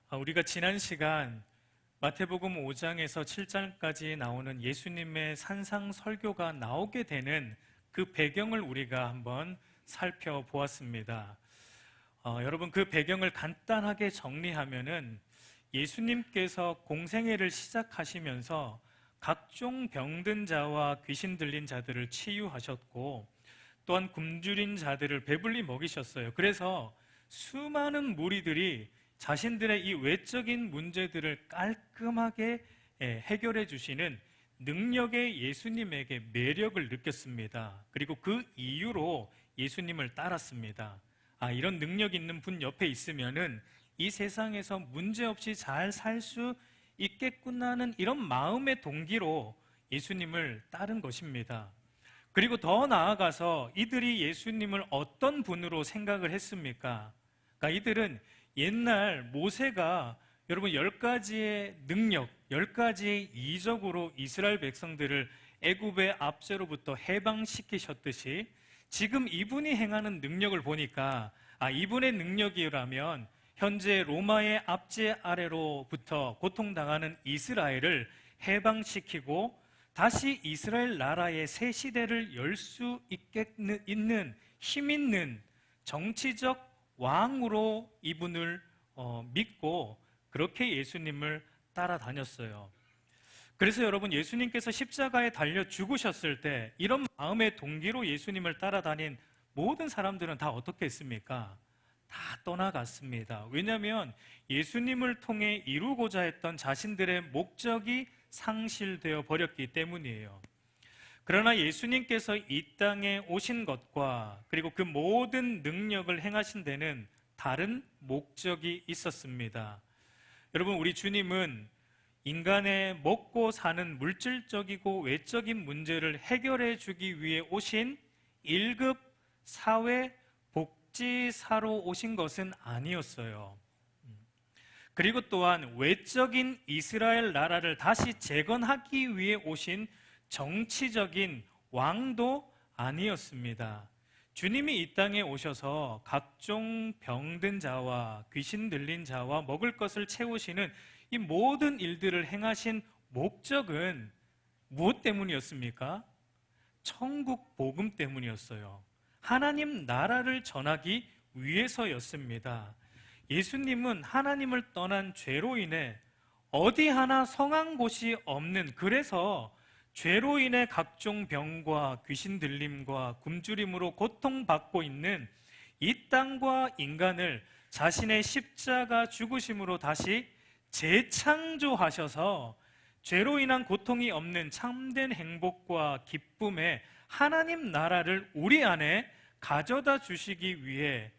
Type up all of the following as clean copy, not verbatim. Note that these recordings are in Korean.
우리가 지난 시간 마태복음 5장에서 7장까지 나오는 예수님의 산상 설교가 나오게 되는 그 배경을 우리가 한번 살펴보았습니다. 여러분, 그 배경을 간단하게 정리하면은 예수님께서 공생애를 시작하시면서 각종 병든 자와 귀신 들린 자들을 치유하셨고, 또한 굶주린 자들을 배불리 먹이셨어요. 그래서 수많은 무리들이 자신들의 이 외적인 문제들을 깔끔하게 해결해 주시는 능력의 예수님에게 매력을 느꼈습니다. 그리고 그 이유로 예수님을 따랐습니다. 이런 능력 있는 분 옆에 있으면은 이 세상에서 문제없이 잘 살 수 있겠구나는 이런 마음의 동기로 예수님을 따른 것입니다. 그리고 더 나아가서 이들이 예수님을 어떤 분으로 생각을 했습니까? 그러니까 이들은 옛날 모세가 여러분 10가지의 능력, 10가지의 이적으로 이스라엘 백성들을 애굽의 압제로부터 해방시키셨듯이 지금 이분이 행하는 능력을 보니까 이분의 능력이라면 현재 로마의 압제 아래로부터 고통당하는 이스라엘을 해방시키고 다시 이스라엘 나라의 새 시대를 열 수 있는 힘 있는 정치적 왕으로 이분을 믿고 그렇게 예수님을 따라다녔어요. 그래서 여러분, 예수님께서 십자가에 달려 죽으셨을 때 이런 마음의 동기로 예수님을 따라다닌 모든 사람들은 다 어떻게 했습니까? 다 떠나갔습니다. 왜냐하면 예수님을 통해 이루고자 했던 자신들의 목적이 상실되어 버렸기 때문이에요. 그러나 예수님께서 이 땅에 오신 것과 그리고 그 모든 능력을 행하신 데는 다른 목적이 있었습니다. 여러분, 우리 주님은 인간의 먹고 사는 물질적이고 외적인 문제를 해결해 주기 위해 오신 1급 사회 복지사로 오신 것은 아니었어요. 그리고 또한 외적인 이스라엘 나라를 다시 재건하기 위해 오신 정치적인 왕도 아니었습니다. 주님이 이 땅에 오셔서 각종 병든 자와 귀신 들린 자와 먹을 것을 채우시는 이 모든 일들을 행하신 목적은 무엇 때문이었습니까? 천국 복음 때문이었어요. 하나님 나라를 전하기 위해서였습니다. 예수님은 하나님을 떠난 죄로 인해 어디 하나 성한 곳이 없는, 그래서 죄로 인해 각종 병과 귀신 들림과 굶주림으로 고통받고 있는 이 땅과 인간을 자신의 십자가 죽으심으로 다시 재창조하셔서 죄로 인한 고통이 없는 참된 행복과 기쁨의 하나님 나라를 우리 안에 가져다 주시기 위한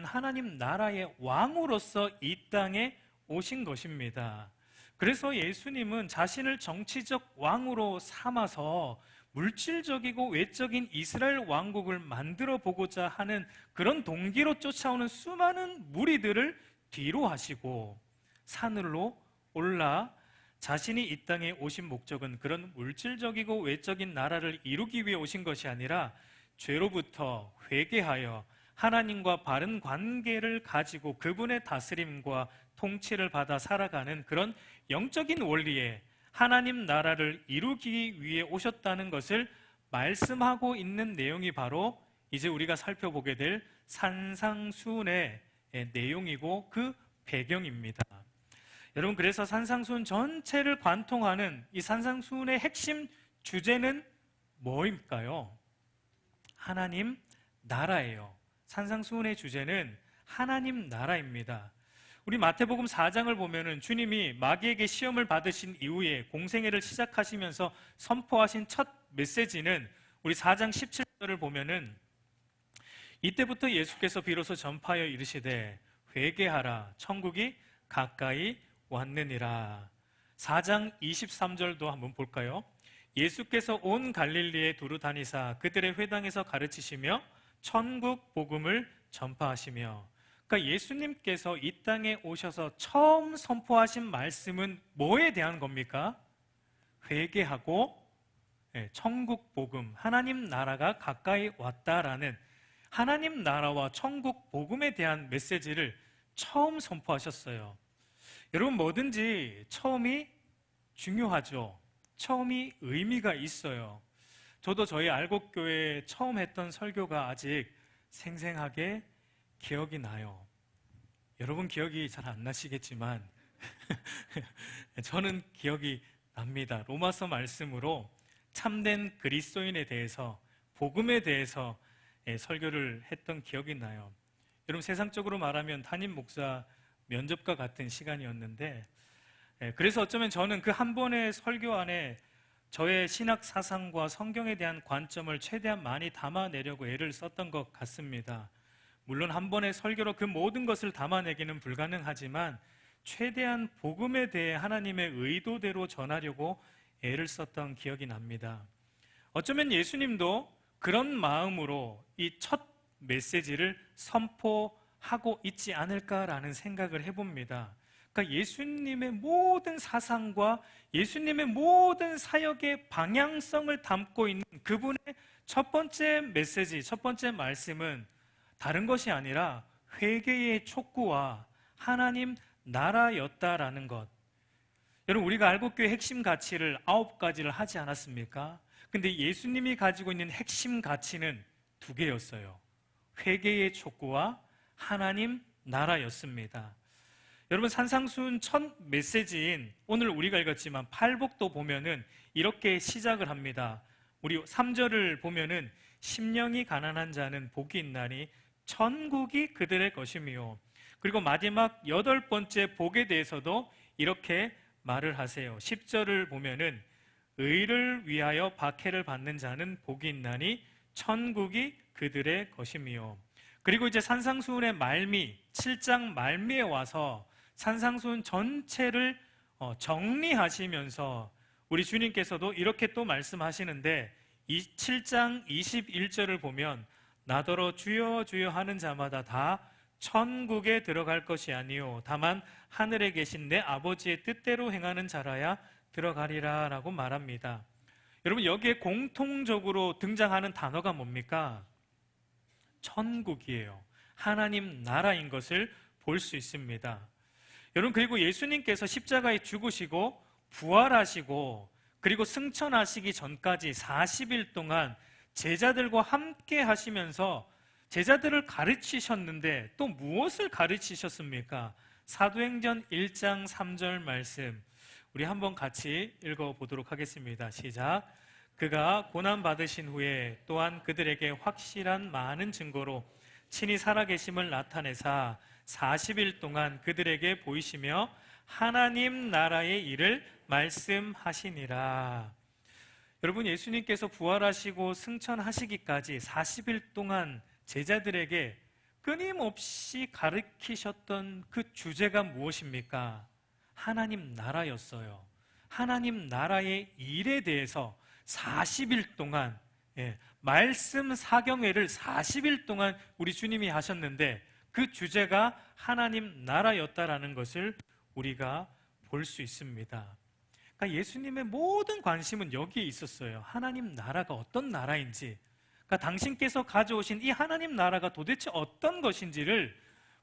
하나님 나라의 왕으로서 이 땅에 오신 것입니다. 그래서 예수님은 자신을 정치적 왕으로 삼아서 물질적이고 외적인 이스라엘 왕국을 만들어 보고자 하는 그런 동기로 쫓아오는 수많은 무리들을 뒤로 하시고 산으로 올라 자신이 이 땅에 오신 목적은 그런 물질적이고 외적인 나라를 이루기 위해 오신 것이 아니라 죄로부터 회개하여 하나님과 바른 관계를 가지고 그분의 다스림과 통치를 받아 살아가는 그런 영적인 원리에 하나님 나라를 이루기 위해 오셨다는 것을 말씀하고 있는 내용이 바로 이제 우리가 살펴보게 될 산상수훈의 내용이고 그 배경입니다. 여러분, 그래서 산상수훈 전체를 관통하는 이 산상수훈의 핵심 주제는 뭐일까요? 하나님 나라예요. 산상수훈의 주제는 하나님 나라입니다. 우리 마태복음 4장을 보면은 주님이 마귀에게 시험을 받으신 이후에 공생애를 시작하시면서 선포하신 첫 메시지는 우리 4장 17절을 보면은 이때부터 예수께서 비로소 전파하여 이르시되 회개하라 천국이 가까이 왔느니라. 4장 23절도 한번 볼까요? 예수께서 온 갈릴리에 두루 다니사 그들의 회당에서 가르치시며 천국 복음을 전파하시며. 그러니까 예수님께서 이 땅에 오셔서 처음 선포하신 말씀은 뭐에 대한 겁니까? 회개하고 천국 복음, 하나님 나라가 가까이 왔다라는 하나님 나라와 천국 복음에 대한 메시지를 처음 선포하셨어요. 여러분, 뭐든지 처음이 중요하죠. 처음이 의미가 있어요. 저도 저희 알곡교회 처음 했던 설교가 아직 생생하게 기억이 나요. 여러분 기억이 잘 안 나시겠지만 저는 기억이 납니다. 로마서 말씀으로 참된 그리스도인에 대해서, 복음에 대해서 설교를 했던 기억이 나요. 여러분, 세상적으로 말하면 담임 목사 면접과 같은 시간이었는데, 그래서 어쩌면 저는 그 한 번의 설교 안에 저의 신학 사상과 성경에 대한 관점을 최대한 많이 담아내려고 애를 썼던 것 같습니다. 물론 한 번의 설교로 그 모든 것을 담아내기는 불가능하지만 최대한 복음에 대해 하나님의 의도대로 전하려고 애를 썼던 기억이 납니다. 어쩌면 예수님도 그런 마음으로 이 첫 메시지를 선포하고 있지 않을까라는 생각을 해봅니다. 그러니까 예수님의 모든 사상과 예수님의 모든 사역의 방향성을 담고 있는 그분의 첫 번째 메시지, 첫 번째 말씀은 다른 것이 아니라 회개의 촉구와 하나님 나라였다라는 것. 여러분, 우리가 알곡교회 핵심 가치를 9가지를 하지 않았습니까? 근데 예수님이 가지고 있는 핵심 가치는 2개였어요. 회개의 촉구와 하나님 나라였습니다. 여러분, 산상수훈 첫 메시지인 오늘 우리가 읽었지만 팔복도 보면은 이렇게 시작을 합니다. 우리 3절을 보면은 심령이 가난한 자는 복이 있나니 천국이 그들의 것이며, 그리고 마지막 8번째 복에 대해서도 이렇게 말을 하세요. 10절을 보면은 의를 위하여 박해를 받는 자는 복이 있나니 천국이 그들의 것이며, 그리고 이제 산상수훈의 말미 7장 말미에 와서 산상수훈 전체를 정리하시면서 우리 주님께서도 이렇게 또 말씀하시는데, 이 7장 21절을 보면 나더러 주여 주여 하는 자마다 다 천국에 들어갈 것이 아니요 다만 하늘에 계신 내 아버지의 뜻대로 행하는 자라야 들어가리라 라고 말합니다. 여러분, 여기에 공통적으로 등장하는 단어가 뭡니까? 천국이에요. 하나님 나라인 것을 볼 수 있습니다. 여러분, 그리고 예수님께서 십자가에 죽으시고 부활하시고 그리고 승천하시기 전까지 40일 동안 제자들과 함께 하시면서 제자들을 가르치셨는데 또 무엇을 가르치셨습니까? 사도행전 1장 3절 말씀 우리 한번 같이 읽어보도록 하겠습니다. 시작. 그가 고난받으신 후에 또한 그들에게 확실한 많은 증거로 친히 살아계심을 나타내사 40일 동안 그들에게 보이시며 하나님 나라의 일을 말씀하시니라. 여러분, 예수님께서 부활하시고 승천하시기까지 40일 동안 제자들에게 끊임없이 가르치셨던 그 주제가 무엇입니까? 하나님 나라였어요. 하나님 나라의 일에 대해서 40일 동안 말씀 사경회를 40일 동안 우리 주님이 하셨는데 그 주제가 하나님 나라였다라는 것을 우리가 볼 수 있습니다. 그러니까 예수님의 모든 관심은 여기에 있었어요. 하나님 나라가 어떤 나라인지, 그러니까 당신께서 가져오신 이 하나님 나라가 도대체 어떤 것인지를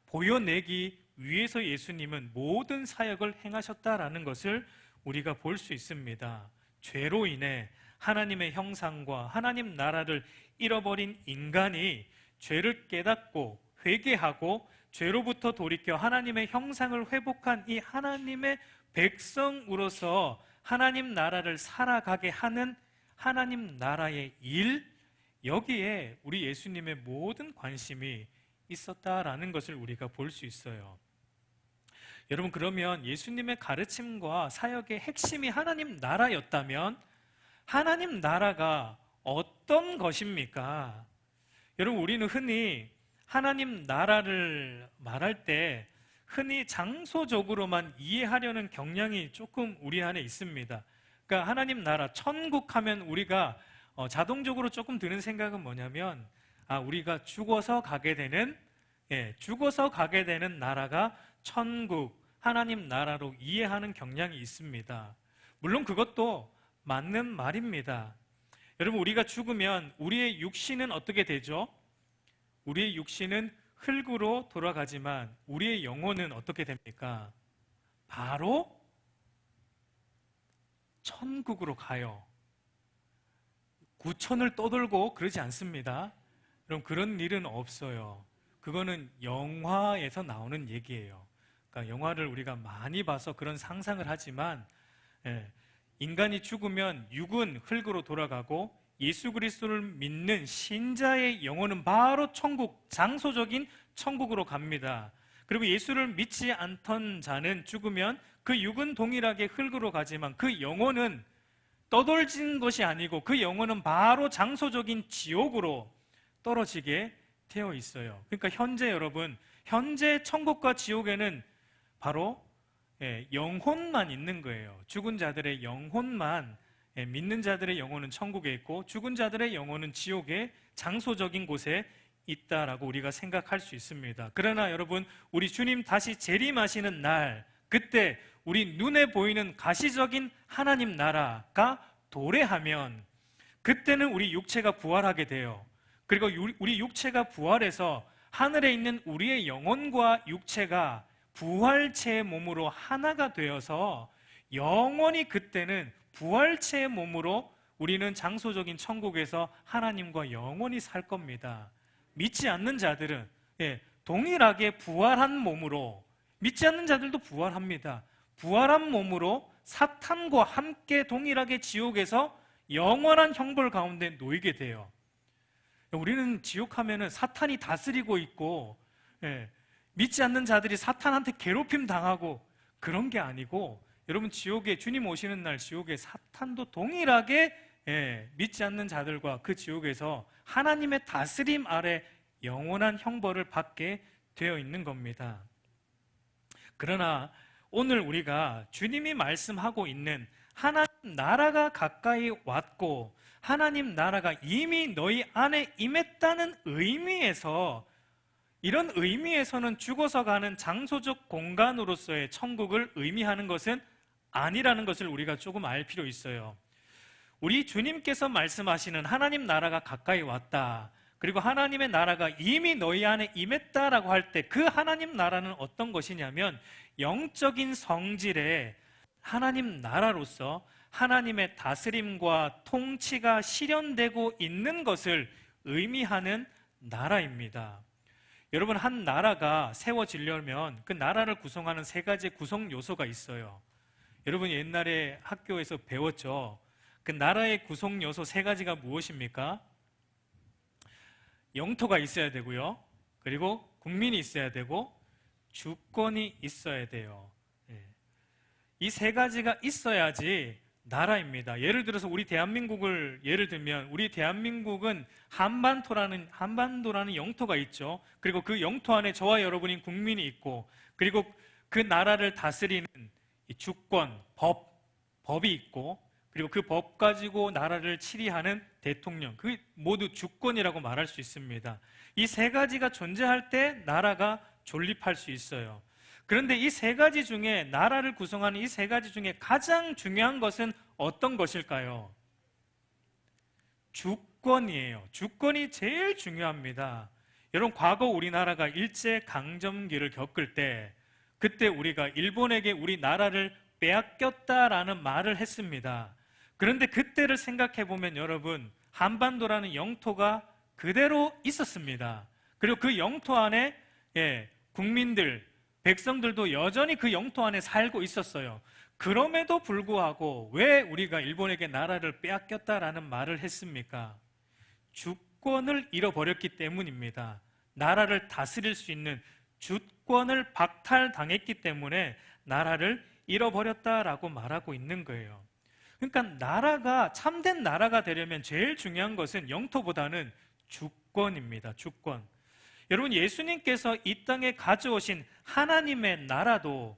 보여내기 위해서 예수님은 모든 사역을 행하셨다라는 것을 우리가 볼 수 있습니다. 죄로 인해 하나님의 형상과 하나님 나라를 잃어버린 인간이 죄를 깨닫고 회개하고 죄로부터 돌이켜 하나님의 형상을 회복한 이 하나님의 백성으로서 하나님 나라를 살아가게 하는 하나님 나라의 일, 여기에 우리 예수님의 모든 관심이 있었다라는 것을 우리가 볼 수 있어요. 여러분, 그러면 예수님의 가르침과 사역의 핵심이 하나님 나라였다면 하나님 나라가 어떤 것입니까? 여러분, 우리는 흔히 하나님 나라를 말할 때 흔히 장소적으로만 이해하려는 경향이 조금 우리 안에 있습니다. 그러니까 하나님 나라, 천국 하면 우리가 자동적으로 조금 드는 생각은 뭐냐면, 우리가 죽어서 가게 되는 나라가 천국, 하나님 나라로 이해하는 경향이 있습니다. 물론 그것도 맞는 말입니다. 여러분, 우리가 죽으면 우리의 육신은 어떻게 되죠? 우리의 육신은 흙으로 돌아가지만 우리의 영혼은 어떻게 됩니까? 바로 천국으로 가요. 구천을 떠돌고 그러지 않습니다. 그럼 그런 일은 없어요. 그거는 영화에서 나오는 얘기예요. 그러니까 영화를 우리가 많이 봐서 그런 상상을 하지만, 인간이 죽으면 육은 흙으로 돌아가고 예수 그리스도를 믿는 신자의 영혼은 바로 천국, 장소적인 천국으로 갑니다. 그리고 예수를 믿지 않던 자는 죽으면 그 육은 동일하게 흙으로 가지만 그 영혼은 떠돌진 것이 아니고 그 영혼은 바로 장소적인 지옥으로 떨어지게 되어 있어요. 그러니까 현재 여러분, 현재 천국과 지옥에는 바로 영혼만 있는 거예요. 죽은 자들의 영혼만, 믿는 자들의 영혼은 천국에 있고 죽은 자들의 영혼은 지옥의 장소적인 곳에 있다라고 우리가 생각할 수 있습니다. 그러나 여러분, 우리 주님 다시 재림하시는 날, 그때 우리 눈에 보이는 가시적인 하나님 나라가 도래하면 그때는 우리 육체가 부활하게 돼요. 그리고 우리 육체가 부활해서 하늘에 있는 우리의 영혼과 육체가 부활체의 몸으로 하나가 되어서 영원히 그때는 부활체의 몸으로 우리는 장소적인 천국에서 하나님과 영원히 살 겁니다. 믿지 않는 자들은 동일하게 부활한 몸으로, 믿지 않는 자들도 부활합니다. 부활한 몸으로 사탄과 함께 동일하게 지옥에서 영원한 형벌 가운데 놓이게 돼요. 우리는 지옥하면은 사탄이 다스리고 있고, 믿지 않는 자들이 사탄한테 괴롭힘 당하고 그런 게 아니고, 여러분, 지옥에, 주님 오시는 날 지옥에 사탄도 동일하게 믿지 않는 자들과 그 지옥에서 하나님의 다스림 아래 영원한 형벌을 받게 되어 있는 겁니다. 그러나 오늘 우리가 주님이 말씀하고 있는 하나님 나라가 가까이 왔고 하나님 나라가 이미 너희 안에 임했다는 의미에서, 이런 의미에서는 죽어서 가는 장소적 공간으로서의 천국을 의미하는 것은 아니라는 것을 우리가 조금 알 필요 있어요. 우리 주님께서 말씀하시는 하나님 나라가 가까이 왔다, 그리고 하나님의 나라가 이미 너희 안에 임했다라고 할 때 그 하나님 나라는 어떤 것이냐면 영적인 성질의 하나님 나라로서 하나님의 다스림과 통치가 실현되고 있는 것을 의미하는 나라입니다. 여러분, 한 나라가 세워지려면 그 나라를 구성하는 세 가지 구성 요소가 있어요. 여러분 옛날에 학교에서 배웠죠. 그 나라의 구성 요소 세 가지가 무엇입니까? 영토가 있어야 되고요, 그리고 국민이 있어야 되고 주권이 있어야 돼요. 이 세 가지가 있어야지 나라입니다. 예를 들어서 우리 대한민국을 예를 들면, 우리 대한민국은 한반도라는 영토가 있죠. 그리고 그 영토 안에 저와 여러분인 국민이 있고, 그리고 그 나라를 다스리는 주권, 법이 있고, 그리고 그 법 가지고 나라를 치리하는 대통령, 그 모두 주권이라고 말할 수 있습니다. 이 세 가지가 존재할 때 나라가 존립할 수 있어요. 그런데 이 세 가지 중에, 나라를 구성하는 이 세 가지 중에 가장 중요한 것은 어떤 것일까요? 주권이에요. 주권이 제일 중요합니다. 여러분, 과거 우리나라가 일제강점기를 겪을 때, 그때 우리가 일본에게 우리 나라를 빼앗겼다라는 말을 했습니다. 그런데 그때를 생각해 보면 여러분, 한반도라는 영토가 그대로 있었습니다. 그리고 그 영토 안에 국민들, 백성들도 여전히 그 영토 안에 살고 있었어요. 그럼에도 불구하고 왜 우리가 일본에게 나라를 빼앗겼다라는 말을 했습니까? 주권을 잃어버렸기 때문입니다. 나라를 다스릴 수 있는 주권을 박탈당했기 때문에 나라를 잃어버렸다라고 말하고 있는 거예요. 그러니까 나라가, 참된 나라가 되려면 제일 중요한 것은 영토보다는 주권입니다. 주권. 여러분, 예수님께서 이 땅에 가져오신 하나님의 나라도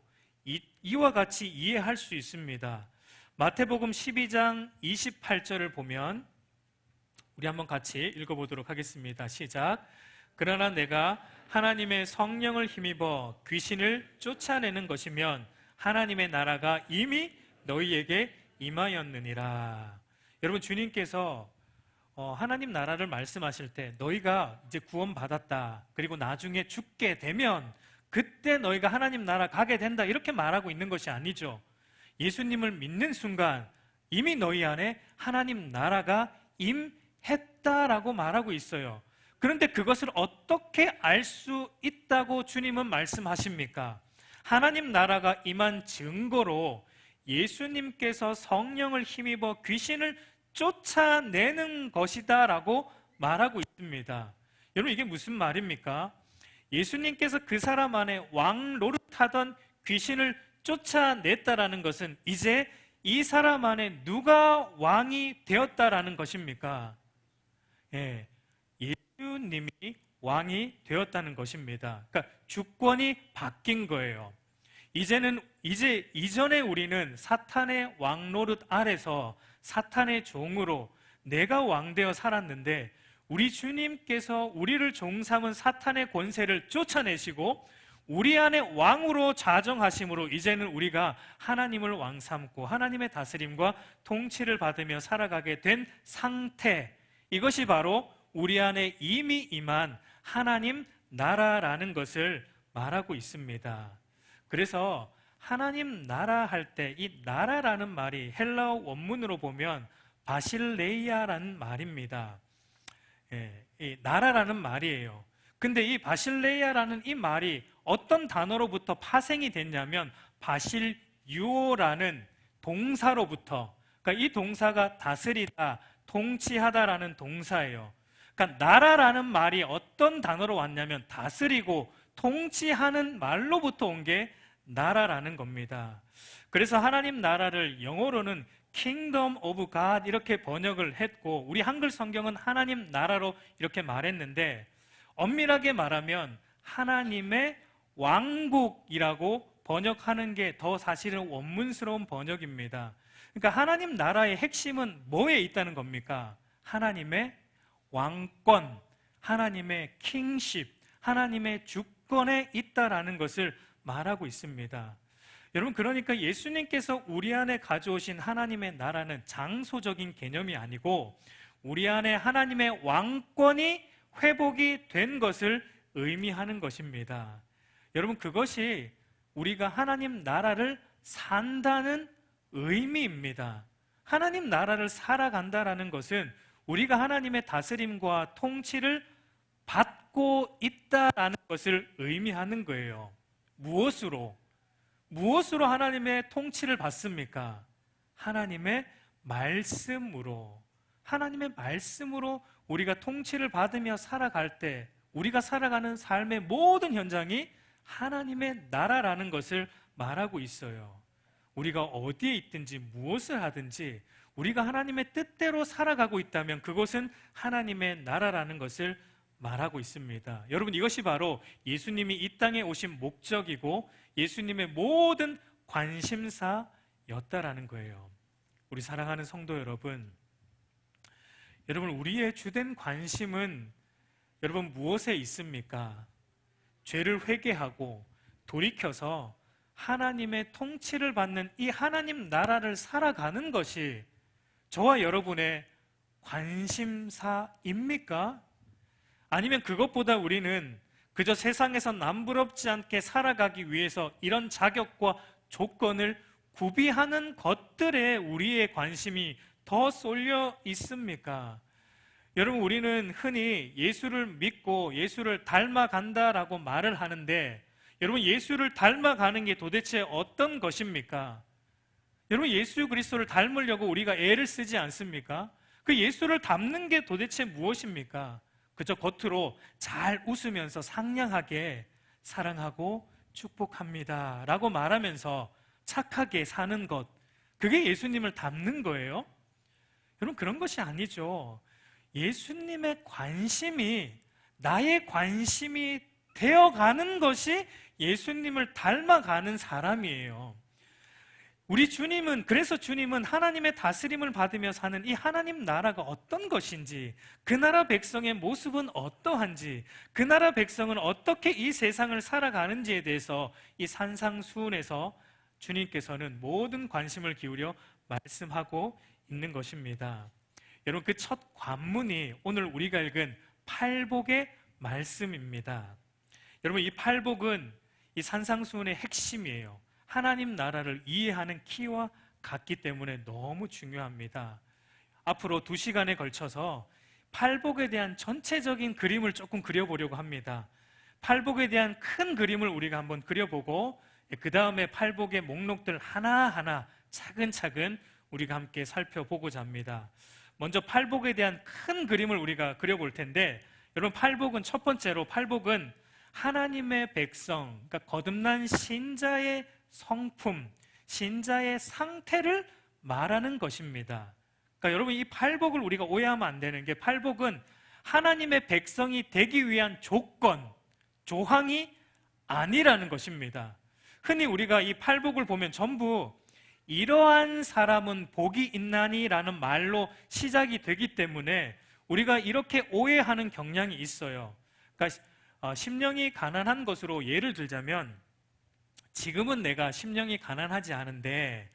이와 같이 이해할 수 있습니다. 마태복음 12장 28절을 보면 우리 한번 같이 읽어보도록 하겠습니다. 시작. 그러나 내가 하나님의 성령을 힘입어 귀신을 쫓아내는 것이면 하나님의 나라가 이미 너희에게 임하였느니라. 여러분, 주님께서 하나님 나라를 말씀하실 때 너희가 이제 구원받았다, 그리고 나중에 죽게 되면 그때 너희가 하나님 나라 가게 된다, 이렇게 말하고 있는 것이 아니죠. 예수님을 믿는 순간 이미 너희 안에 하나님 나라가 임했다라고 말하고 있어요. 그런데 그것을 어떻게 알 수 있다고 주님은 말씀하십니까? 하나님 나라가 임한 증거로 예수님께서 성령을 힘입어 귀신을 쫓아내는 것이다 라고 말하고 있습니다. 여러분, 이게 무슨 말입니까? 예수님께서 그 사람 안에 왕 노릇하던 귀신을 쫓아냈다라는 것은 이제 이 사람 안에 누가 왕이 되었다라는 것입니까? 예, 예수님이 왕이 되었다는 것입니다. 그러니까 주권이 바뀐 거예요. 이제 이전에 우리는 사탄의 왕노릇 아래서 사탄의 종으로 내가 왕되어 살았는데, 우리 주님께서 우리를 종삼은 사탄의 권세를 쫓아내시고 우리 안에 왕으로 자정하심으로 이제는 우리가 하나님을 왕 삼고 하나님의 다스림과 통치를 받으며 살아가게 된 상태, 이것이 바로 우리 안에 이미 임한 하나님 나라라는 것을 말하고 있습니다. 그래서 하나님 나라 할 때 이 나라라는 말이 헬라어 원문으로 보면 바실레이아라는 말입니다. 이 나라라는 말이에요. 근데 이 바실레이아라는 이 말이 어떤 단어로부터 파생이 됐냐면 바실유오라는 동사로부터, 그러니까 이 동사가 다스리다, 통치하다라는 동사예요. 그러니까 나라라는 말이 어떤 단어로 왔냐면 다스리고 통치하는 말로부터 온 게 나라라는 겁니다. 그래서 하나님 나라를 영어로는 Kingdom of God 이렇게 번역을 했고, 우리 한글 성경은 하나님 나라로 이렇게 말했는데, 엄밀하게 말하면 하나님의 왕국이라고 번역하는 게 더 사실은 원문스러운 번역입니다. 그러니까 하나님 나라의 핵심은 뭐에 있다는 겁니까? 하나님의 왕권, 하나님의 킹십, 하나님의 주권에 있다라는 것을 말하고 있습니다. 여러분, 그러니까 예수님께서 우리 안에 가져오신 하나님의 나라는 장소적인 개념이 아니고 우리 안에 하나님의 왕권이 회복이 된 것을 의미하는 것입니다. 여러분, 그것이 우리가 하나님 나라를 산다는 의미입니다. 하나님 나라를 살아간다라는 것은 우리가 하나님의 다스림과 통치를 받고 있다라는 것을 의미하는 거예요. 무엇으로 하나님의 통치를 받습니까? 하나님의 말씀으로. 하나님의 말씀으로 우리가 통치를 받으며 살아갈 때 우리가 살아가는 삶의 모든 현장이 하나님의 나라라는 것을 말하고 있어요. 우리가 어디에 있든지 무엇을 하든지 우리가 하나님의 뜻대로 살아가고 있다면 그것은 하나님의 나라라는 것을 말하고 있습니다. 여러분, 이것이 바로 예수님이 이 땅에 오신 목적이고 예수님의 모든 관심사였다라는 거예요. 우리 사랑하는 성도 여러분, 우리의 주된 관심은 여러분 무엇에 있습니까? 죄를 회개하고 돌이켜서 하나님의 통치를 받는 이 하나님 나라를 살아가는 것이 저와 여러분의 관심사입니까? 아니면 그것보다 우리는 그저 세상에서 남부럽지 않게 살아가기 위해서 이런 자격과 조건을 구비하는 것들에 우리의 관심이 더 쏠려 있습니까? 여러분, 우리는 흔히 예수를 믿고 예수를 닮아간다라고 말을 하는데, 여러분, 예수를 닮아가는 게 도대체 어떤 것입니까? 여러분, 예수 그리스도를 닮으려고 우리가 애를 쓰지 않습니까? 그 예수를 닮는 게 도대체 무엇입니까? 그저 겉으로 잘 웃으면서 상냥하게 사랑하고 축복합니다 라고 말하면서 착하게 사는 것, 그게 예수님을 닮는 거예요? 여러분, 그런 것이 아니죠. 예수님의 관심이 나의 관심이 되어가는 것이 예수님을 닮아가는 사람이에요. 그래서 주님은 하나님의 다스림을 받으며 사는 이 하나님 나라가 어떤 것인지, 그 나라 백성의 모습은 어떠한지, 그 나라 백성은 어떻게 이 세상을 살아가는지에 대해서 이 산상수훈에서 주님께서는 모든 관심을 기울여 말씀하고 있는 것입니다. 여러분, 그 첫 관문이 오늘 우리가 읽은 팔복의 말씀입니다. 여러분, 이 팔복은 이 산상수훈의 핵심이에요. 하나님 나라를 이해하는 키와 같기 때문에 너무 중요합니다. 앞으로 2시간에 걸쳐서 팔복에 대한 전체적인 그림을 조금 그려보려고 합니다. 팔복에 대한 큰 그림을 우리가 한번 그려보고 그 다음에 팔복의 목록들 하나하나 차근차근 우리가 함께 살펴보고자 합니다. 먼저 팔복에 대한 큰 그림을 우리가 그려볼 텐데, 여러분, 팔복은 첫 번째로 팔복은 하나님의 백성, 그러니까 거듭난 신자의 성품, 신자의 상태를 말하는 것입니다. 그러니까 여러분, 이 팔복을 우리가 오해하면 안 되는 게, 팔복은 하나님의 백성이 되기 위한 조건, 조항이 아니라는 것입니다. 흔히 우리가 이 팔복을 보면 전부 이러한 사람은 복이 있나니 라는 말로 시작이 되기 때문에 우리가 이렇게 오해하는 경향이 있어요. 그러니까 심령이 가난한 것으로 예를 들자면, 지금은 내가 심령이 가난하지 않은데,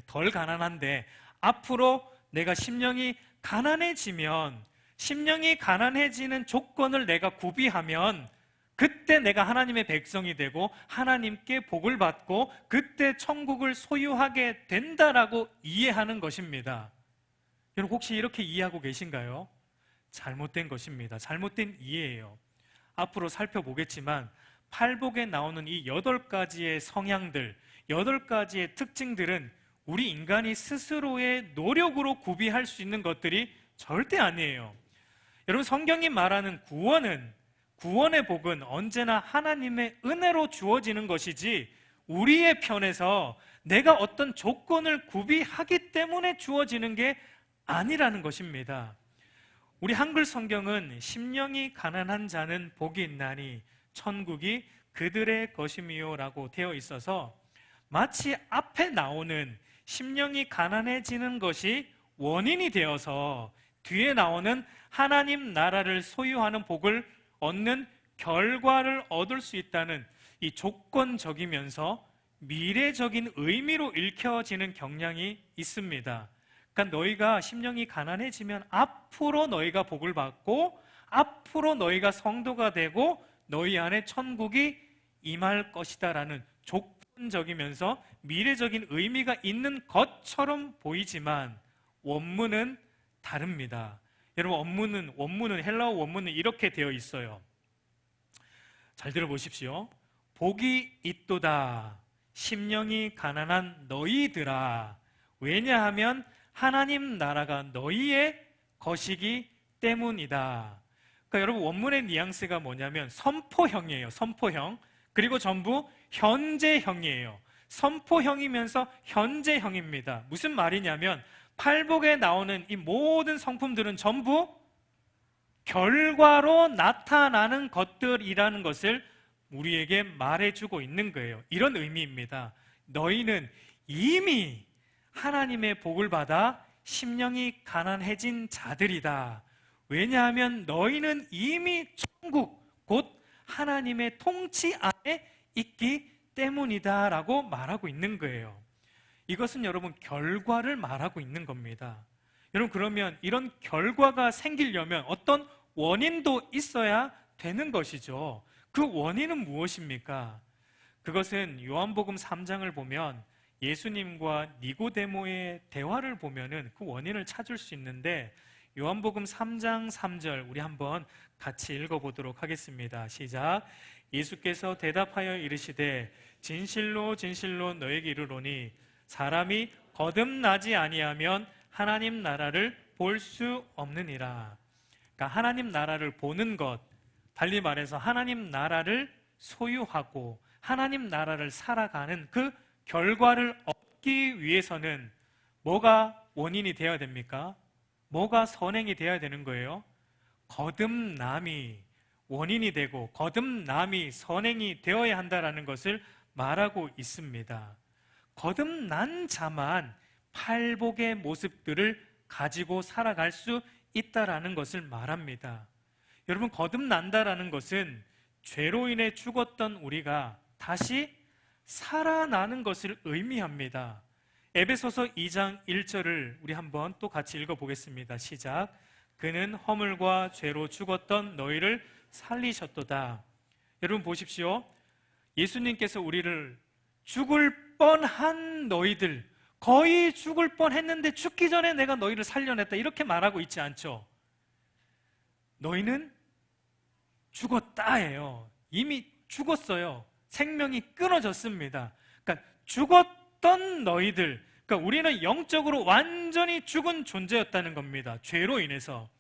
덜 가난한데 앞으로 내가 심령이 가난해지면, 심령이 가난해지는 조건을 내가 구비하면 그때 내가 하나님의 백성이 되고 하나님께 복을 받고 그때 천국을 소유하게 된다라고 이해하는 것입니다. 여러분, 혹시 이렇게 이해하고 계신가요? 잘못된 것입니다. 잘못된 이해예요. 앞으로 살펴보겠지만 팔복에 나오는 이 8가지의 성향들, 8가지의 특징들은 우리 인간이 스스로의 노력으로 구비할 수 있는 것들이 절대 아니에요. 여러분, 성경이 말하는 구원의 복은 언제나 하나님의 은혜로 주어지는 것이지 우리의 편에서 내가 어떤 조건을 구비하기 때문에 주어지는 게 아니라는 것입니다. 우리 한글 성경은 심령이 가난한 자는 복이 있나니 천국이 그들의 것임이요 라고 되어 있어서 마치 앞에 나오는 심령이 가난해지는 것이 원인이 되어서 뒤에 나오는 하나님 나라를 소유하는 복을 얻는 결과를 얻을 수 있다는 이 조건적이면서 미래적인 의미로 읽혀지는 경향이 있습니다. 그러니까 너희가 심령이 가난해지면 앞으로 너희가 복을 받고 앞으로 너희가 성도가 되고 너희 안에 천국이 임할 것이다라는 조건적이면서 미래적인 의미가 있는 것처럼 보이지만 원문은 다릅니다. 여러분, 원문은 헬라어 원문은 이렇게 되어 있어요. 잘 들어보십시오. 복이 있도다 심령이 가난한 너희들아, 왜냐하면 하나님 나라가 너희의 것이기 때문이다. 그러니까 여러분, 원문의 뉘앙스가 뭐냐면 선포형이에요. 선포형. 그리고 전부 현재형이에요. 선포형이면서 현재형입니다. 무슨 말이냐면 팔복에 나오는 이 모든 성품들은 전부 결과로 나타나는 것들이라는 것을 우리에게 말해주고 있는 거예요. 이런 의미입니다. 너희는 이미 하나님의 복을 받아 심령이 가난해진 자들이다. 왜냐하면 너희는 이미 천국, 곧 하나님의 통치 안에 있기 때문이다 라고 말하고 있는 거예요. 이것은 여러분 결과를 말하고 있는 겁니다. 여러분, 그러면 이런 결과가 생기려면 어떤 원인도 있어야 되는 것이죠. 그 원인은 무엇입니까? 그것은 요한복음 3장을 보면 예수님과 니고데모의 대화를 보면은 그 원인을 찾을 수 있는데, 요한복음 3장 3절 우리 한번 같이 읽어보도록 하겠습니다. 시작. 예수께서 대답하여 이르시되 진실로 진실로 너에게 이르노니 사람이 거듭나지 아니하면 하나님 나라를 볼 수 없느니라. 그러니까 하나님 나라를 보는 것, 달리 말해서 하나님 나라를 소유하고 하나님 나라를 살아가는 그 결과를 얻기 위해서는 뭐가 원인이 되어야 됩니까? 뭐가 선행이 되어야 되는 거예요? 거듭남이 원인이 되고 거듭남이 선행이 되어야 한다는 것을 말하고 있습니다. 거듭난 자만 팔복의 모습들을 가지고 살아갈 수 있다라는 것을 말합니다. 여러분, 거듭난다라는 것은 죄로 인해 죽었던 우리가 다시 살아나는 것을 의미합니다. 에베소서 2장 1절을 우리 한번 또 같이 읽어보겠습니다. 시작. 그는 허물과 죄로 죽었던 너희를 살리셨도다. 여러분 보십시오. 예수님께서 우리를 죽을 뻔한 너희들, 거의 죽을 뻔했는데 죽기 전에 내가 너희를 살려냈다, 이렇게 말하고 있지 않죠. 너희는 죽었다예요. 이미 죽었어요. 생명이 끊어졌습니다. 그러니까 죽었던 너희들, 그러니까 우리는 영적으로 완전히 죽은 존재였다는 겁니다. 죄로 인해서.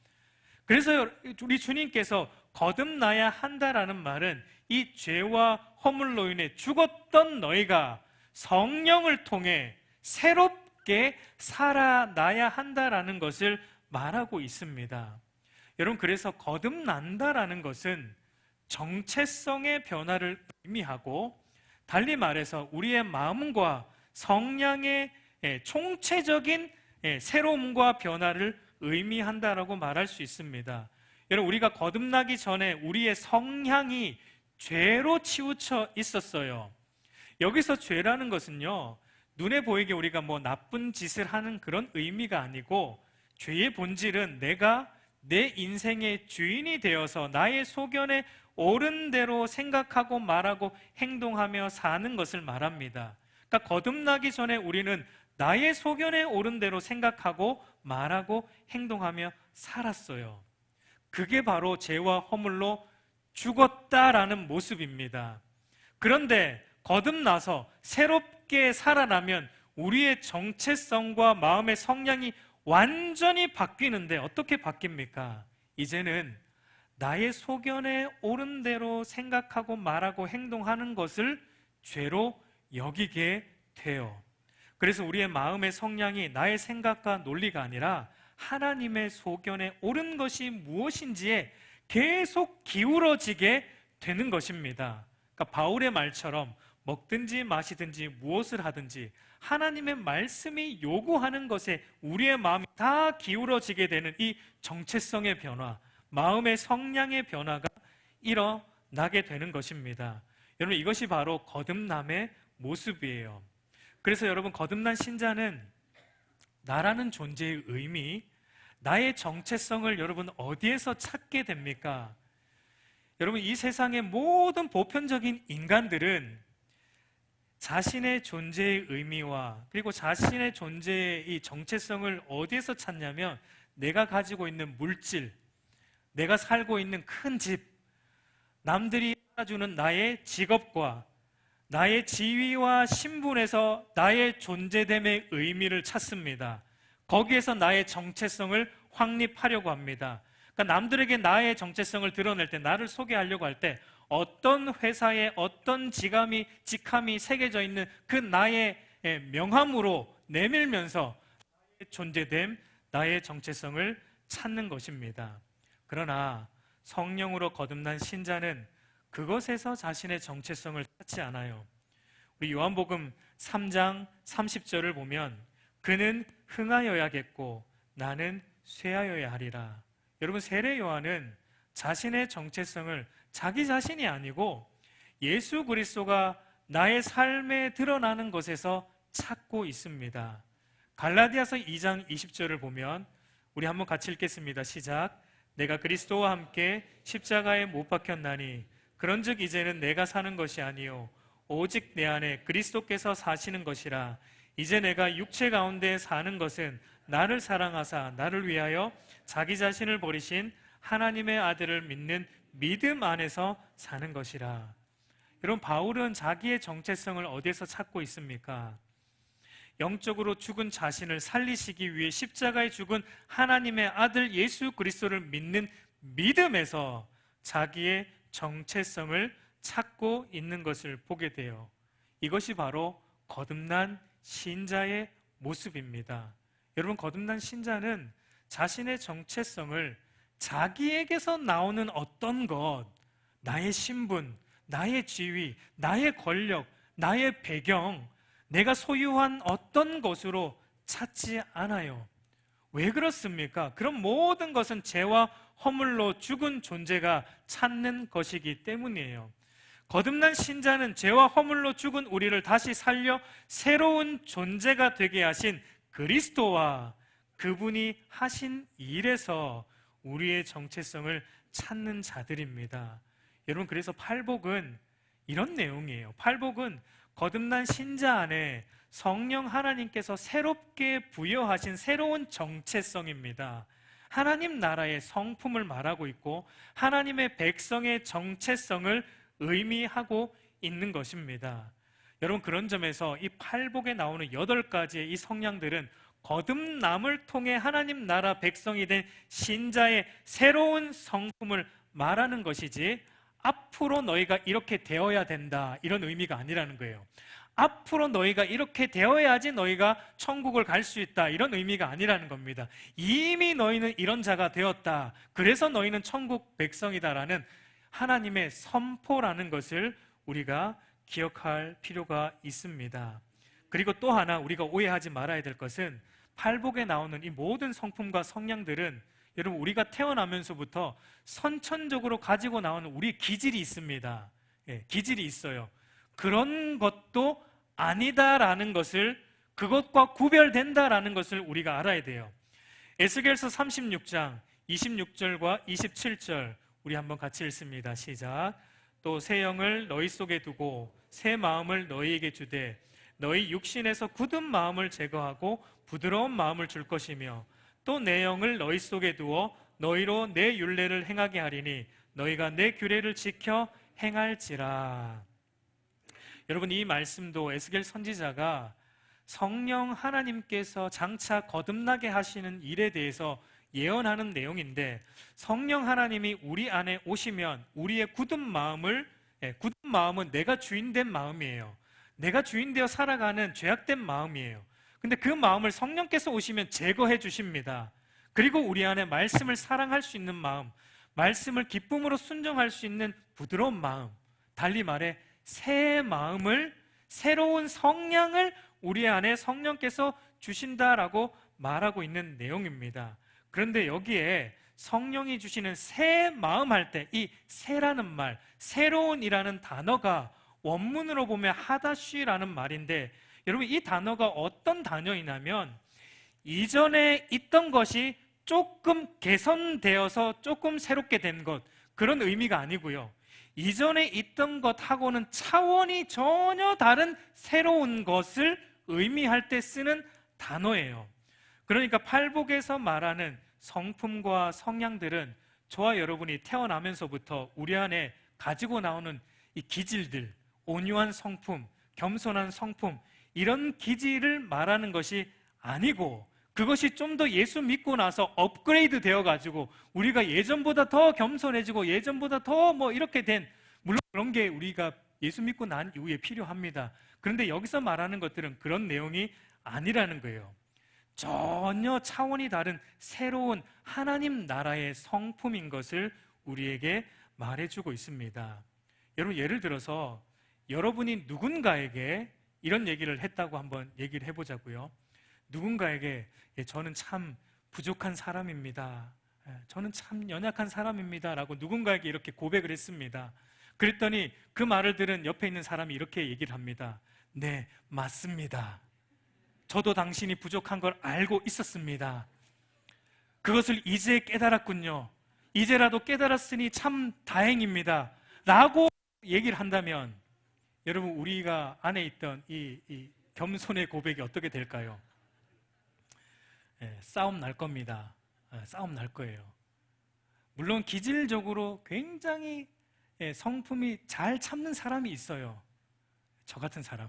그래서 우리 주님께서 거듭나야 한다라는 말은 이 죄와 허물로 인해 죽었던 너희가 성령을 통해 새롭게 살아나야 한다라는 것을 말하고 있습니다. 여러분, 그래서 거듭난다라는 것은 정체성의 변화를 의미하고, 달리 말해서 우리의 마음과 성량의 총체적인 새로움과 변화를 의미한다라고 말할 수 있습니다. 여러분, 우리가 거듭나기 전에 우리의 성향이 죄로 치우쳐 있었어요. 여기서 죄라는 것은요, 눈에 보이게 우리가 뭐 나쁜 짓을 하는 그런 의미가 아니고, 죄의 본질은 내가 내 인생의 주인이 되어서 나의 소견에 옳은 대로 생각하고 말하고 행동하며 사는 것을 말합니다. 그러니까 거듭나기 전에 우리는 나의 소견에 옳은 대로 생각하고 말하고 행동하며 살았어요. 그게 바로 죄와 허물로 죽었다라는 모습입니다. 그런데 거듭나서 새롭게 살아나면 우리의 정체성과 마음의 성향이 완전히 바뀌는데, 어떻게 바뀝니까? 이제는 나의 소견에 옳은 대로 생각하고 말하고 행동하는 것을 죄로 여기게 돼요. 그래서 우리의 마음의 성향이 나의 생각과 논리가 아니라 하나님의 소견에 옳은 것이 무엇인지에 계속 기울어지게 되는 것입니다. 그러니까 바울의 말처럼 먹든지 마시든지 무엇을 하든지 하나님의 말씀이 요구하는 것에 우리의 마음이 다 기울어지게 되는 이 정체성의 변화, 마음의 성량의 변화가 일어나게 되는 것입니다. 여러분, 이것이 바로 거듭남의 모습이에요. 그래서 여러분, 거듭난 신자는 나라는 존재의 의미, 나의 정체성을 여러분 어디에서 찾게 됩니까? 여러분, 이 세상의 모든 보편적인 인간들은 자신의 존재의 의미와 그리고 자신의 존재의 이 정체성을 어디에서 찾냐면, 내가 가지고 있는 물질, 내가 살고 있는 큰 집, 남들이 알아주는 나의 직업과 나의 지위와 신분에서 나의 존재됨의 의미를 찾습니다. 거기에서 나의 정체성을 확립하려고 합니다. 그러니까 남들에게 나의 정체성을 드러낼 때, 나를 소개하려고 할 때 어떤 회사에 어떤 직함이 새겨져 있는 그 나의 명함으로 내밀면서 나의 존재됨, 나의 정체성을 찾는 것입니다. 그러나 성령으로 거듭난 신자는 그것에서 자신의 정체성을 찾지 않아요. 우리 요한복음 3장 30절을 보면 그는 흥하여야겠고 나는 쇠하여야 하리라. 여러분, 세례 요한은 자신의 정체성을 자기 자신이 아니고 예수 그리스도가 나의 삶에 드러나는 것에서 찾고 있습니다. 갈라디아서 2장 20절을 보면 우리 한번 같이 읽겠습니다. 시작. 내가 그리스도와 함께 십자가에 못 박혔나니 그런즉 이제는 내가 사는 것이 아니요 오직 내 안에 그리스도께서 사시는 것이라. 이제 내가 육체 가운데 사는 것은 나를 사랑하사 나를 위하여 자기 자신을 버리신 하나님의 아들을 믿는 믿음 안에서 사는 것이라. 여러분, 바울은 자기의 정체성을 어디에서 찾고 있습니까? 영적으로 죽은 자신을 살리시기 위해 십자가에 죽은 하나님의 아들 예수 그리스도를 믿는 믿음에서 자기의 정체성을 찾고 있는 것을 보게 돼요. 이것이 바로 거듭난 신자의 모습입니다. 여러분, 거듭난 신자는 자신의 정체성을 자기에게서 나오는 어떤 것, 나의 신분, 나의 지위, 나의 권력, 나의 배경, 내가 소유한 어떤 것으로 찾지 않아요. 왜 그렇습니까? 그럼 모든 것은 죄와 허물로 죽은 존재가 찾는 것이기 때문이에요. 거듭난 신자는 죄와 허물로 죽은 우리를 다시 살려 새로운 존재가 되게 하신 그리스도와 그분이 하신 일에서 우리의 정체성을 찾는 자들입니다. 여러분, 그래서 팔복은 이런 내용이에요. 팔복은 거듭난 신자 안에 성령 하나님께서 새롭게 부여하신 새로운 정체성입니다. 하나님 나라의 성품을 말하고 있고 하나님의 백성의 정체성을 의미하고 있는 것입니다. 여러분, 그런 점에서 이 팔복에 나오는 8가지의 이 성량들은 거듭남을 통해 하나님 나라 백성이 된 신자의 새로운 성품을 말하는 것이지 앞으로 너희가 이렇게 되어야 된다 이런 의미가 아니라는 거예요. 앞으로 너희가 이렇게 되어야지 너희가 천국을 갈 수 있다 이런 의미가 아니라는 겁니다. 이미 너희는 이런 자가 되었다, 그래서 너희는 천국 백성이다라는 하나님의 선포라는 것을 우리가 기억할 필요가 있습니다. 그리고 또 하나 우리가 오해하지 말아야 될 것은 팔복에 나오는 이 모든 성품과 성량들은 여러분, 우리가 태어나면서부터 선천적으로 가지고 나오는 우리 기질이 있습니다. 기질이 있어요. 그런 것도 아니다라는 것을, 그것과 구별된다라는 것을 우리가 알아야 돼요. 에스겔서 36장 26절과 27절 우리 한번 같이 읽습니다. 시작. 또 새 영을 너희 속에 두고 새 마음을 너희에게 주되 너희 육신에서 굳은 마음을 제거하고 부드러운 마음을 줄 것이며 또 내 영을 너희 속에 두어 너희로 내 율례를 행하게 하리니 너희가 내 규례를 지켜 행할지라. 여러분, 이 말씀도 에스겔 선지자가 성령 하나님께서 장차 거듭나게 하시는 일에 대해서 예언하는 내용인데, 성령 하나님이 우리 안에 오시면 우리의 굳은 마음은 내가 주인된 마음이에요. 내가 주인되어 살아가는 죄악된 마음이에요. 근데 그 마음을 성령께서 오시면 제거해 주십니다. 그리고 우리 안에 말씀을 사랑할 수 있는 마음, 말씀을 기쁨으로 순종할 수 있는 부드러운 마음, 달리 말해 새 마음을, 새로운 성량을 우리 안에 성령께서 주신다라고 말하고 있는 내용입니다. 그런데 여기에 성령이 주시는 새 마음 할 때 이 새라는 말, 새로운이라는 단어가 원문으로 보면 하다쉬라는 말인데, 여러분, 이 단어가 어떤 단어이냐면 이전에 있던 것이 조금 개선되어서 조금 새롭게 된 것, 그런 의미가 아니고요, 이전에 있던 것하고는 차원이 전혀 다른 새로운 것을 의미할 때 쓰는 단어예요. 그러니까 팔복에서 말하는 성품과 성향들은 저와 여러분이 태어나면서부터 우리 안에 가지고 나오는 이 기질들, 온유한 성품, 겸손한 성품, 이런 기질을 말하는 것이 아니고, 그것이 좀 더 예수 믿고 나서 업그레이드 되어가지고 우리가 예전보다 더 겸손해지고 예전보다 더 이렇게 된, 물론 그런 게 우리가 예수 믿고 난 이후에 필요합니다. 그런데 여기서 말하는 것들은 그런 내용이 아니라는 거예요. 전혀 차원이 다른 새로운 하나님 나라의 성품인 것을 우리에게 말해주고 있습니다. 여러분, 예를 들어서 여러분이 누군가에게 이런 얘기를 했다고 한번 얘기를 해보자고요. 누군가에게 저는 참 부족한 사람입니다, 저는 참 연약한 사람입니다 라고 누군가에게 이렇게 고백을 했습니다. 그랬더니 그 말을 들은 옆에 있는 사람이 이렇게 얘기를 합니다. 네, 맞습니다. 저도 당신이 부족한 걸 알고 있었습니다. 그것을 이제 깨달았군요. 이제라도 깨달았으니 참 다행입니다 라고 얘기를 한다면, 여러분, 우리가 안에 있던 이 겸손의 고백이 어떻게 될까요? 싸움 날 겁니다. 싸움 날 거예요. 물론 기질적으로 굉장히 성품이 잘 참는 사람이 있어요. 저 같은 사람.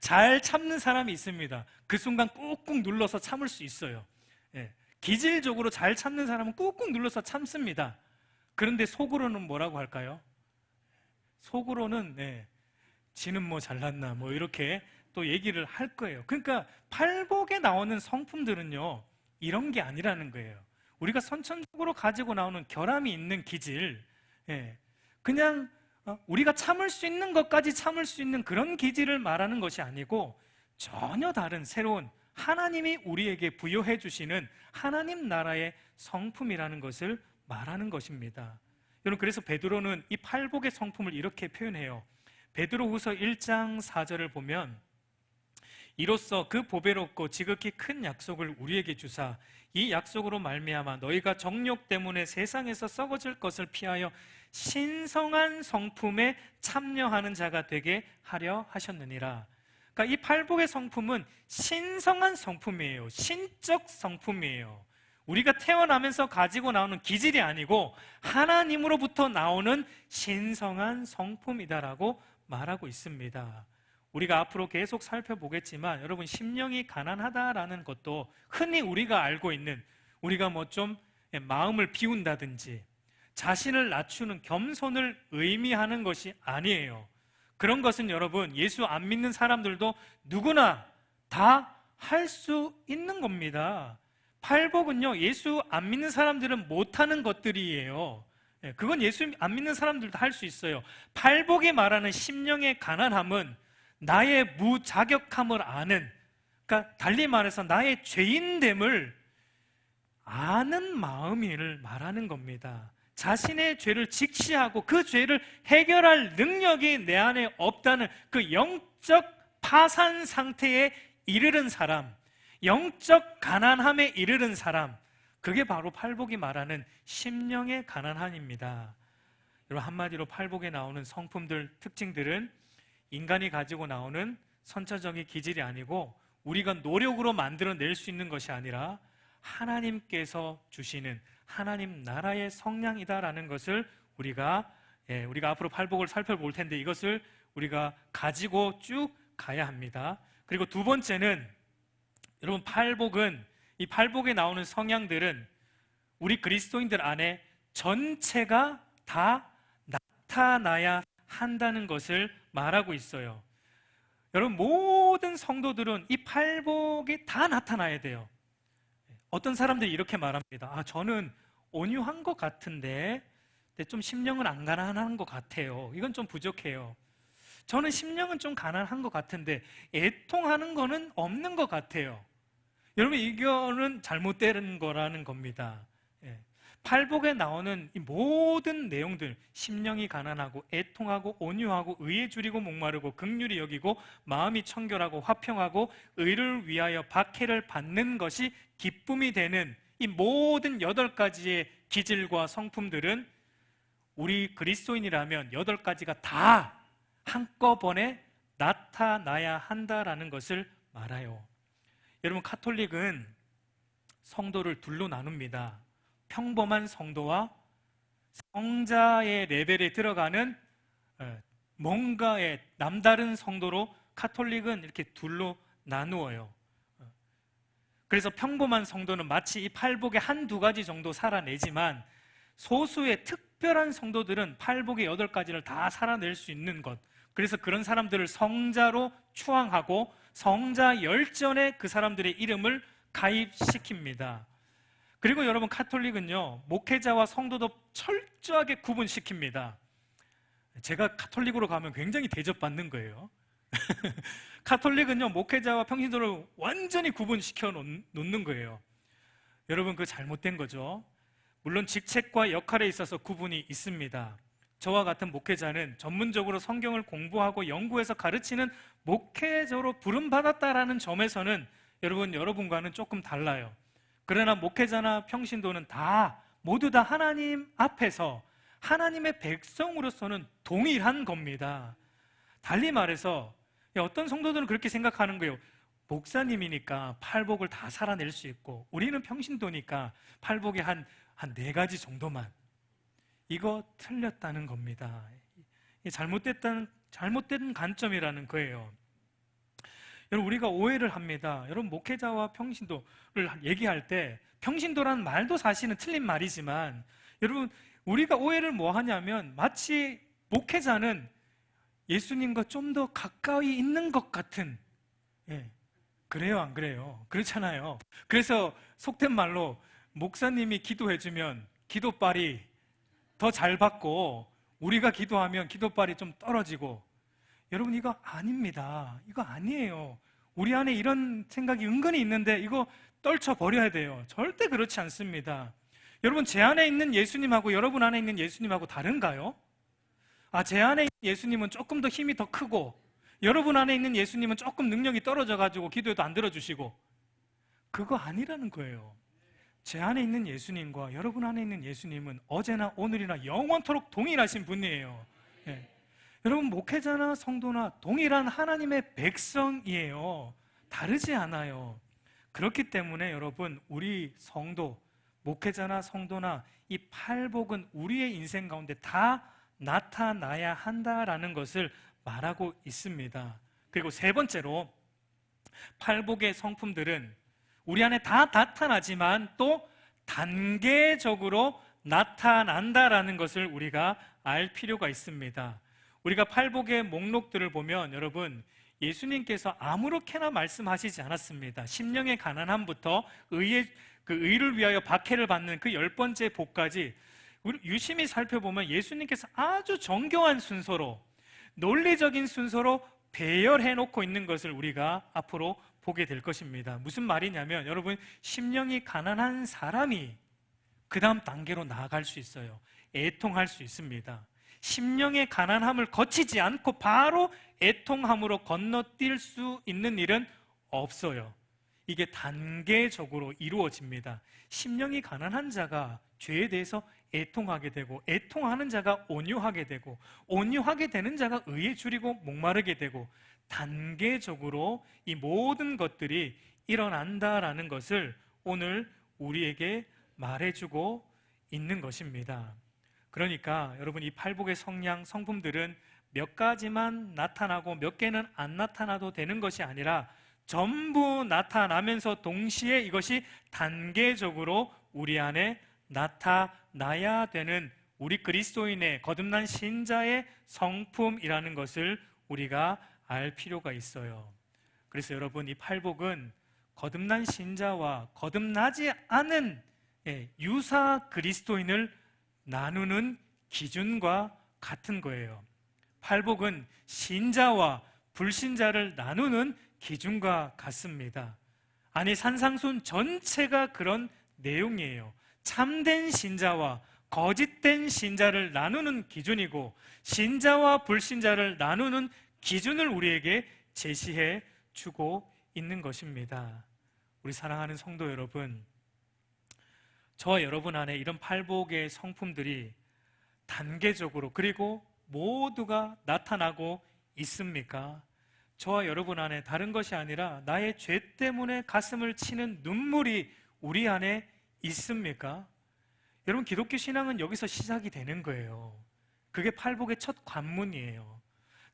잘 참는 사람이 있습니다. 그 순간 꾹꾹 눌러서 참을 수 있어요. 기질적으로 잘 참는 사람은 꾹꾹 눌러서 참습니다. 그런데 속으로는 뭐라고 할까요? 속으로는 지는 뭐 잘났나 이렇게 또 얘기를 할 거예요. 그러니까 팔복에 나오는 성품들은요, 이런 게 아니라는 거예요. 우리가 선천적으로 가지고 나오는 결함이 있는 기질, 그냥 우리가 참을 수 있는 것까지 참을 수 있는 그런 기질을 말하는 것이 아니고, 전혀 다른 새로운 하나님이 우리에게 부여해 주시는 하나님 나라의 성품이라는 것을 말하는 것입니다. 여러분, 그래서 베드로는 이 팔복의 성품을 이렇게 표현해요. 베드로후서 1장 4절을 보면 이로써 그 보배롭고 지극히 큰 약속을 우리에게 주사 이 약속으로 말미암아 너희가 정욕 때문에 세상에서 썩어질 것을 피하여 신성한 성품에 참여하는 자가 되게 하려 하셨느니라. 그러니까 이 팔복의 성품은 신성한 성품이에요. 신적 성품이에요. 우리가 태어나면서 가지고 나오는 기질이 아니고 하나님으로부터 나오는 신성한 성품이다라고 말하고 있습니다. 우리가 앞으로 계속 살펴보겠지만 여러분, 심령이 가난하다라는 것도 흔히 우리가 알고 있는, 우리가 뭐 좀 마음을 비운다든지 자신을 낮추는 겸손을 의미하는 것이 아니에요. 그런 것은 여러분, 예수 안 믿는 사람들도 누구나 다 할 수 있는 겁니다. 팔복은요, 예수 안 믿는 사람들은 못하는 것들이에요. 그건 예수 안 믿는 사람들도 할 수 있어요. 팔복이 말하는 심령의 가난함은 나의 무자격함을 아는, 그러니까 달리 말해서 나의 죄인됨을 아는 마음을 말하는 겁니다. 자신의 죄를 직시하고 그 죄를 해결할 능력이 내 안에 없다는 그 영적 파산 상태에 이르는 사람, 영적 가난함에 이르는 사람, 그게 바로 팔복이 말하는 심령의 가난함입니다. 여러분, 한마디로 팔복에 나오는 성품들, 특징들은 인간이 가지고 나오는 선천적인 기질이 아니고 우리가 노력으로 만들어낼 수 있는 것이 아니라 하나님께서 주시는 하나님 나라의 성량이다라는 것을 우리가 앞으로 팔복을 살펴볼 텐데 이것을 우리가 가지고 쭉 가야 합니다. 그리고 두 번째는, 여러분, 이 팔복에 나오는 성향들은 우리 그리스도인들 안에 전체가 다 나타나야 한다는 것을 말하고 있어요. 여러분, 모든 성도들은 이 팔복이 다 나타나야 돼요. 어떤 사람들이 이렇게 말합니다. 저는 온유한 것 같은데 좀 심령은 안 가난한 것 같아요. 이건 좀 부족해요. 저는 심령은 좀 가난한 것 같은데 애통하는 거는 없는 것 같아요. 여러분, 이거는 잘못된 거라는 겁니다. 팔복에 나오는 이 모든 내용들, 심령이 가난하고 애통하고 온유하고 의에 줄이고 목마르고 긍휼히 여기고 마음이 청결하고 화평하고 의를 위하여 박해를 받는 것이 기쁨이 되는 이 모든 8가지의 기질과 성품들은 우리 그리스도인이라면 8가지가 다 한꺼번에 나타나야 한다라는 것을 말해요. 여러분, 가톨릭은 성도를 둘로 나눕니다. 평범한 성도와 성자의 레벨에 들어가는 뭔가의 남다른 성도로 가톨릭은 이렇게 둘로 나누어요. 그래서 평범한 성도는 마치 이 팔복의 한두 가지 정도 살아내지만 소수의 특별한 성도들은 팔복의 8가지를 다 살아낼 수 있는 것, 그래서 그런 사람들을 성자로 추앙하고 성자 열전에 그 사람들의 이름을 가입시킵니다. 그리고 여러분, 가톨릭은요, 목회자와 성도도 철저하게 구분시킵니다. 제가 가톨릭으로 가면 굉장히 대접받는 거예요. 가톨릭은요, 목회자와 평신도를 완전히 구분시켜 놓는 거예요. 여러분, 그거 잘못된 거죠. 물론 직책과 역할에 있어서 구분이 있습니다. 저와 같은 목회자는 전문적으로 성경을 공부하고 연구해서 가르치는 목회자로 부름받았다라는 점에서는 여러분과는 조금 달라요. 그러나 목회자나 평신도는 모두 다 하나님 앞에서 하나님의 백성으로서는 동일한 겁니다. 달리 말해서 어떤 성도들은 그렇게 생각하는 거예요. 목사님이니까 팔복을 다 살아낼 수 있고 우리는 평신도니까 팔복의 한 4가지 정도만. 이거 틀렸다는 겁니다. 잘못된 관점이라는 거예요. 여러분, 우리가 오해를 합니다. 여러분, 목회자와 평신도를 얘기할 때 평신도라는 말도 사실은 틀린 말이지만 여러분, 우리가 오해를 뭐 하냐면 마치 목회자는 예수님과 좀 더 가까이 있는 것 같은, 그래요, 안 그래요? 그렇잖아요. 그래서 속된 말로 목사님이 기도해주면 기도빨이 더 잘 받고 우리가 기도하면 기도빨이 좀 떨어지고, 여러분, 이거 아닙니다. 이거 아니에요. 우리 안에 이런 생각이 은근히 있는데 이거 떨쳐버려야 돼요. 절대 그렇지 않습니다. 여러분, 제 안에 있는 예수님하고 여러분 안에 있는 예수님하고 다른가요? 제 안에 있는 예수님은 조금 더 힘이 더 크고 여러분 안에 있는 예수님은 조금 능력이 떨어져가지고 기도해도 안 들어주시고, 그거 아니라는 거예요. 제 안에 있는 예수님과 여러분 안에 있는 예수님은 어제나 오늘이나 영원토록 동일하신 분이에요. 예. 여러분, 목회자나 성도나 동일한 하나님의 백성이에요. 다르지 않아요. 그렇기 때문에 여러분, 우리 성도, 목회자나 성도나 이 팔복은 우리의 인생 가운데 다 나타나야 한다라는 것을 말하고 있습니다. 그리고 세 번째로, 팔복의 성품들은 우리 안에 다 나타나지만 또 단계적으로 나타난다라는 것을 우리가 알 필요가 있습니다. 우리가 팔복의 목록들을 보면 여러분, 예수님께서 아무렇게나 말씀하시지 않았습니다. 심령의 가난함부터 의를 위하여 박해를 받는 그 10번째 복까지 우리 유심히 살펴보면 예수님께서 아주 정교한 순서로, 논리적인 순서로 배열해 놓고 있는 것을 우리가 앞으로 보게 될 것입니다. 무슨 말이냐면 여러분, 심령이 가난한 사람이 그 다음 단계로 나아갈 수 있어요. 애통할 수 있습니다. 심령의 가난함을 거치지 않고 바로 애통함으로 건너뛸 수 있는 일은 없어요. 이게 단계적으로 이루어집니다. 심령이 가난한 자가 죄에 대해서 애통하게 되고, 애통하는 자가 온유하게 되고, 온유하게 되는 자가 의에 줄이고 목마르게 되고, 단계적으로 이 모든 것들이 일어난다라는 것을 오늘 우리에게 말해주고 있는 것입니다. 그러니까 여러분, 이 팔복의 성량, 성품들은 몇 가지만 나타나고 몇 개는 안 나타나도 되는 것이 아니라 전부 나타나면서 동시에 이것이 단계적으로 우리 안에 나타나야 되는 우리 그리스도인의, 거듭난 신자의 성품이라는 것을 우리가 알 필요가 있어요. 그래서 여러분, 이 팔복은 거듭난 신자와 거듭나지 않은 유사 그리스도인을 나누는 기준과 같은 거예요. 팔복은 신자와 불신자를 나누는 기준과 같습니다. 아니, 산상순 전체가 그런 내용이에요. 참된 신자와 거짓된 신자를 나누는 기준이고, 신자와 불신자를 나누는 기준을 우리에게 제시해 주고 있는 것입니다. 우리 사랑하는 성도 여러분, 저와 여러분 안에 이런 팔복의 성품들이 단계적으로 그리고 모두가 나타나고 있습니까? 저와 여러분 안에 다른 것이 아니라 나의 죄 때문에 가슴을 치는 눈물이 우리 안에 있습니까? 여러분, 기독교 신앙은 여기서 시작이 되는 거예요. 그게 팔복의 첫 관문이에요.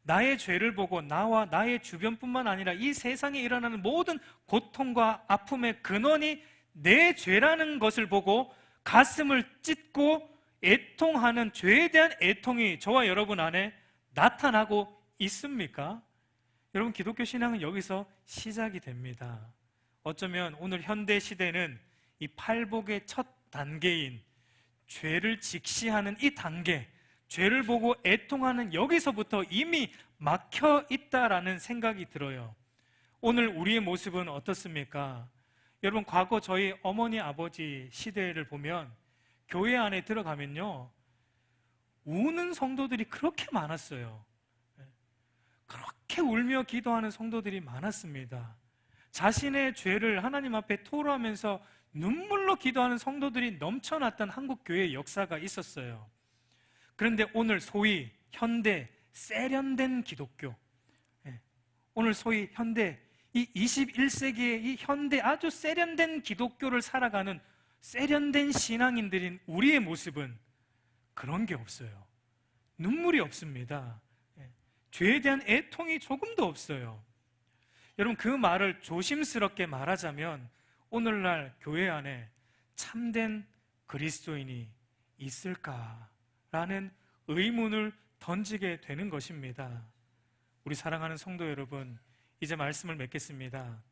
나의 죄를 보고 나와 나의 주변뿐만 아니라 이 세상에 일어나는 모든 고통과 아픔의 근원이 내 죄라는 것을 보고 가슴을 찢고 애통하는, 죄에 대한 애통이 저와 여러분 안에 나타나고 있습니까? 여러분, 기독교 신앙은 여기서 시작이 됩니다. 어쩌면 오늘 현대 시대는 이 팔복의 첫 단계인 죄를 직시하는 이 단계, 죄를 보고 애통하는 여기서부터 이미 막혀 있다라는 생각이 들어요. 오늘 우리의 모습은 어떻습니까? 여러분, 과거 저희 어머니 아버지 시대를 보면 교회 안에 들어가면요, 우는 성도들이 그렇게 많았어요. 그렇게 울며 기도하는 성도들이 많았습니다. 자신의 죄를 하나님 앞에 토로하면서 눈물로 기도하는 성도들이 넘쳐났던 한국 교회의 역사가 있었어요. 그런데 오늘 소위 현대 세련된 기독교, 오늘 소위 현대, 이 21세기의 이 현대 아주 세련된 기독교를 살아가는 세련된 신앙인들인 우리의 모습은 그런 게 없어요. 눈물이 없습니다. 죄에 대한 애통이 조금도 없어요. 여러분, 그 말을 조심스럽게 말하자면 오늘날 교회 안에 참된 그리스도인이 있을까라는 의문을 던지게 되는 것입니다. 우리 사랑하는 성도 여러분, 이제 말씀을 맺겠습니다.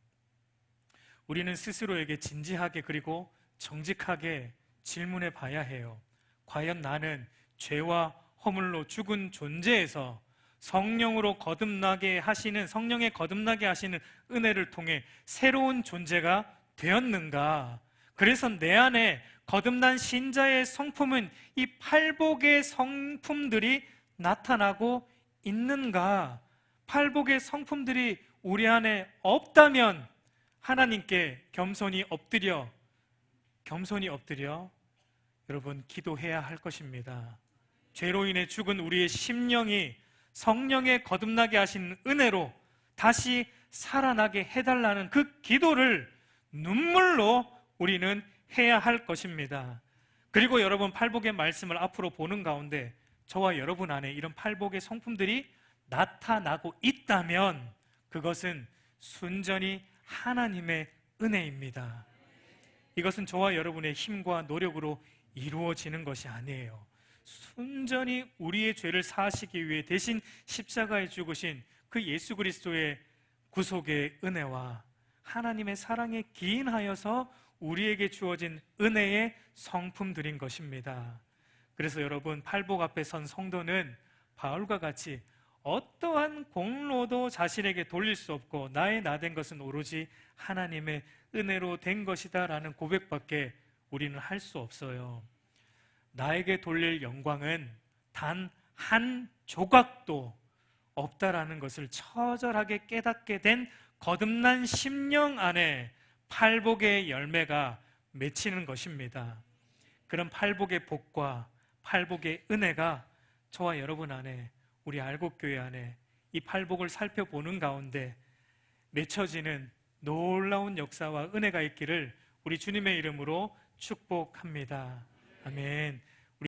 우리는 스스로에게 진지하게 그리고 정직하게 질문해 봐야 해요. 과연 나는 죄와 허물로 죽은 존재에서 성령으로 거듭나게 하시는, 성령의 거듭나게 하시는 은혜를 통해 새로운 존재가 되었는가? 그래서 내 안에 거듭난 신자의 성품은 이 팔복의 성품들이 나타나고 있는가? 팔복의 성품들이 우리 안에 없다면 하나님께 겸손히 엎드려 여러분 기도해야 할 것입니다. 죄로 인해 죽은 우리의 심령이 성령의 거듭나게 하신 은혜로 다시 살아나게 해달라는 그 기도를 눈물로 우리는 해야 할 것입니다. 그리고 여러분, 팔복의 말씀을 앞으로 보는 가운데 저와 여러분 안에 이런 팔복의 성품들이 나타나고 있다면 그것은 순전히 하나님의 은혜입니다. 이것은 저와 여러분의 힘과 노력으로 이루어지는 것이 아니에요. 순전히 우리의 죄를 사하시기 위해 대신 십자가에 죽으신 그 예수 그리스도의 구속의 은혜와 하나님의 사랑에 기인하여서 우리에게 주어진 은혜의 성품들인 것입니다. 그래서 여러분, 팔복 앞에 선 성도는 바울과 같이 어떠한 공로도 자신에게 돌릴 수 없고 나의 나 된 것은 오로지 하나님의 은혜로 된 것이다 라는 고백밖에 우리는 할 수 없어요. 나에게 돌릴 영광은 단 한 조각도 없다라는 것을 처절하게 깨닫게 된 거듭난 심령 안에 팔복의 열매가 맺히는 것입니다. 그런 팔복의 복과 팔복의 은혜가 저와 여러분 안에, 우리 알곡교회 안에 이 팔복을 살펴보는 가운데 맺혀지는 놀라운 역사와 은혜가 있기를 우리 주님의 이름으로 축복합니다. 아멘.